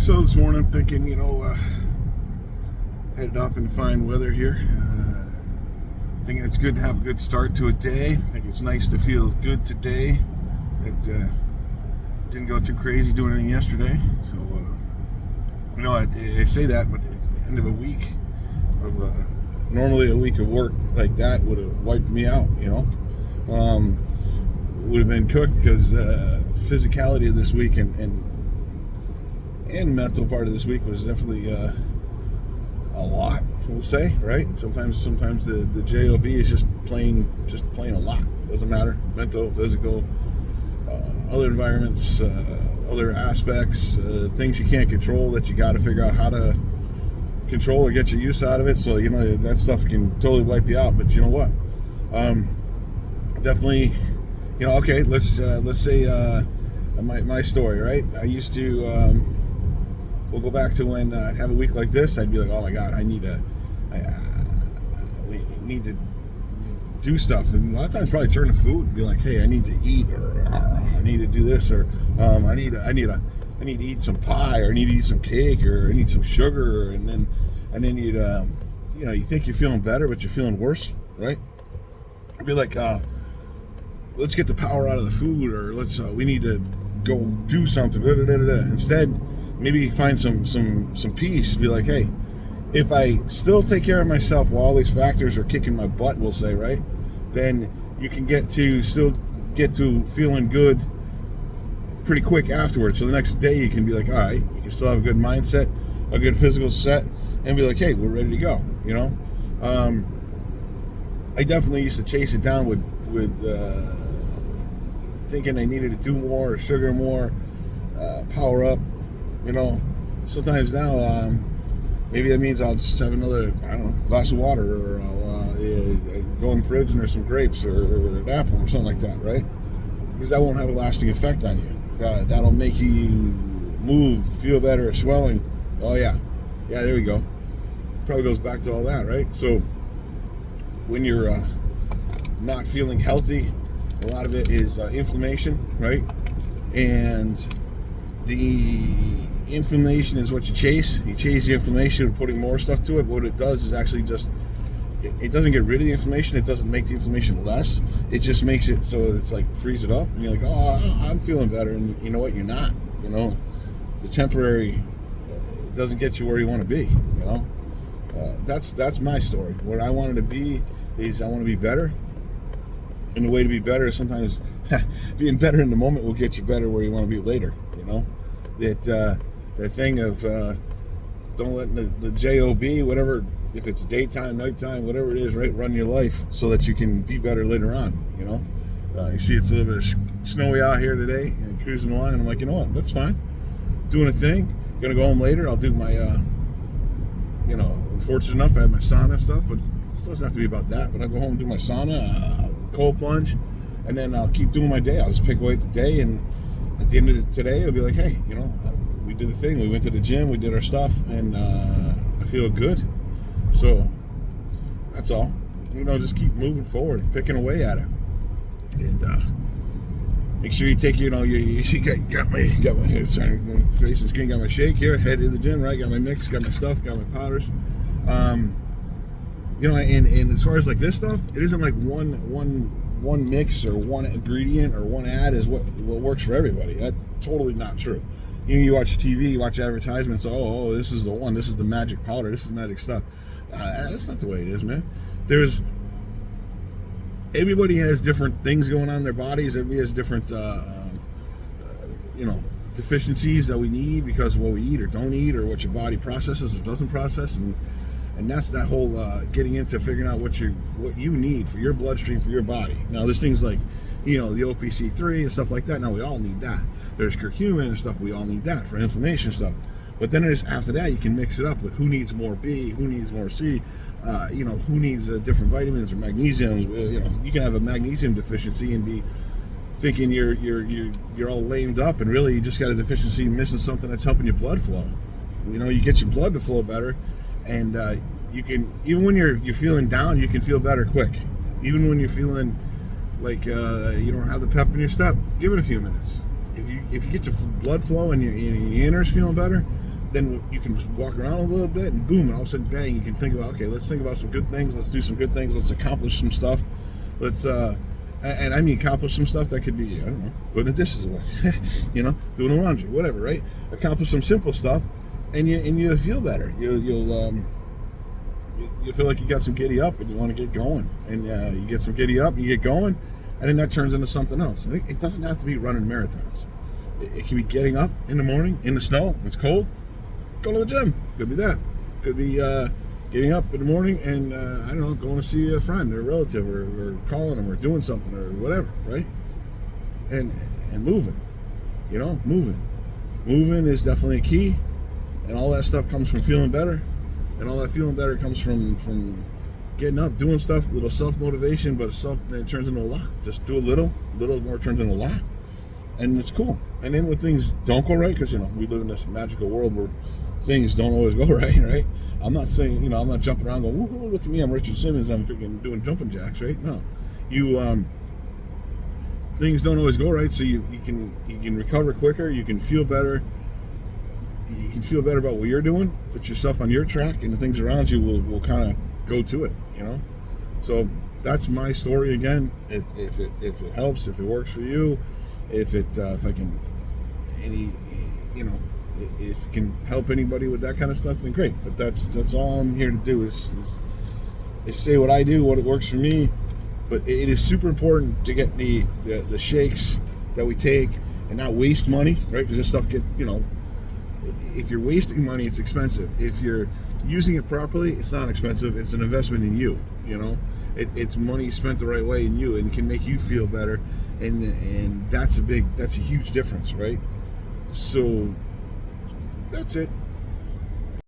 So this morning I'm thinking, headed off in fine weather here. Thinking it's good to have a good start to a day. I think it's nice to feel good today. It didn't go too crazy doing anything yesterday. So, I say that, but it's the end of a week. Normally a week of work like that would have wiped me out, would have been cooked because physicality of this week and mental part of this week was definitely a lot, we'll say, right? Sometimes the job is just plain a lot. Doesn't matter, mental, physical, other environments, other aspects, things you can't control that you got to figure out how to control or get your use out of it. So that stuff can totally wipe you out. But you know what? Definitely, okay. Let's say my story, right? I used to. We'll go back to when I'd have a week like this. I'd be like, oh my God, we need to do stuff. And a lot of times probably turn to food and be like, hey, I need to eat, or I need to do this, or I need to eat some pie, or I need to eat some cake, or I need some sugar, and then you'd you think you're feeling better, but you're feeling worse, right? It'd be like, let's get the power out of the food, or we need to go do something. Instead, maybe find some peace. Be like, hey, if I still take care of myself while all these factors are kicking my butt, we'll say, right? Then you can still get to feeling good pretty quick afterwards. So the next day you can be like, all right, you can still have a good mindset, a good physical set, and be like, hey, we're ready to go. I definitely used to chase it down with thinking I needed to do more, or sugar more, power up. Sometimes now, maybe that means I'll just have another, glass of water, or I'll go in the fridge and there's some grapes or an apple or something like that, right? Because that won't have a lasting effect on you. That'll make you move, feel better, swelling. Oh yeah, there we go. Probably goes back to all that, right? So when you're not feeling healthy, a lot of it is inflammation, right? And the inflammation is what you chase. You chase the inflammation and putting more stuff to it. But what it does is actually it doesn't get rid of the inflammation. It doesn't make the inflammation less. It just makes it so it's like freeze it up. And you're like, oh, I'm feeling better. And you know what? You're not. The temporary doesn't get you where you want to be. That's my story. What I wanted to be is I want to be better. And the way to be better is sometimes being better in the moment will get you better where you want to be later. That thing of don't let the job, whatever, if it's daytime, nighttime, whatever it is, right, run your life so that you can be better later on. You see it's a little bit snowy out here today, and cruising along, and I'm like, you know what, that's fine, doing a thing. Gonna go home later. I'll do my I'm fortunate enough I have my sauna and stuff, but it doesn't have to be about that. But I'll go home and do my sauna, cold plunge, and then I'll keep doing my day. I'll just pick away at the day, and at the end of today, I'll be like, hey, we did a thing. We went to the gym, we did our stuff, and I feel good. So that's all. Just keep moving forward, picking away at it, and make sure you take you got my face and screen, got my shake here, head to the gym, right? Got my mix, got my stuff, got my powders. And as far as like this stuff, it isn't like one mix or one ingredient or one ad is what works for everybody. That's totally not true. You watch TV, you watch advertisements. Oh, this is the one. This is the magic powder. This is magic stuff. That's not the way it is, man. Everybody has different things going on in their bodies. Everybody has different, deficiencies that we need because of what we eat or don't eat, or what your body processes or doesn't process, and that's that whole getting into figuring out what you need for your bloodstream, for your body. Now, there's things like, the OPC3 and stuff like that. Now, we all need that. There's curcumin and stuff. We all need that for inflammation stuff. But then after that, you can mix it up with who needs more B, who needs more C, who needs different vitamins or magnesium. You can have a magnesium deficiency and be thinking you're all lamed up, and really you just got a deficiency, missing something that's helping your blood flow. You get your blood to flow better, and you can, even when you're feeling down, you can feel better quick. Even when you're feeling like you don't have the pep in your step, give it a few minutes. If you get your blood flow and your inner's feeling better, then you can walk around a little bit, and boom, and all of a sudden, bang, you can think about, okay, let's think about some good things. Let's do some good things. Let's accomplish some stuff. Let's, and I mean accomplish some stuff that could be, I don't know, putting the dishes away, you know, doing the laundry, whatever, right? Accomplish some simple stuff, and you feel better. You'll feel like you got some giddy up, and you want to get going, and you get some giddy up, you get going, and then that turns into something else. And it doesn't have to be running marathons. It can be getting up in the morning in the snow. It's cold. Go to the gym. Could be that. Could be getting up in the morning and I don't know, going to see a friend or a relative, or calling them, or doing something, or whatever, right? And moving. You know, moving. Moving is definitely a key, and all that stuff comes from feeling better, and all that feeling better comes from getting up, doing stuff, a little self-motivation, but that turns into a lot. Just do a little more turns into a lot, and it's cool. And then when things don't go right, because, you know, we live in this magical world where things don't always go right? I'm not saying, you know, I'm not jumping around going, woohoo, look at me, I'm Richard Simmons, I'm freaking doing jumping jacks, right? No. Things don't always go right, so you can recover quicker, you can feel better. You can feel better about what you're doing, put yourself on your track, and the things around you will kind of go to it, you know? So that's my story again. If it helps, if it works for you, if I can, you know, if it can help anybody with that kind of stuff, then great. But that's all I'm here to do is say what I do, what it works for me. But it is super important to get the shakes that we take and not waste money, right? Because this stuff you know, if you're wasting money, it's expensive. If you're using it properly, it's not expensive. It's an investment in you, you know? It's money spent the right way in you, and it can make you feel better. And that's a huge difference, right? So that's it.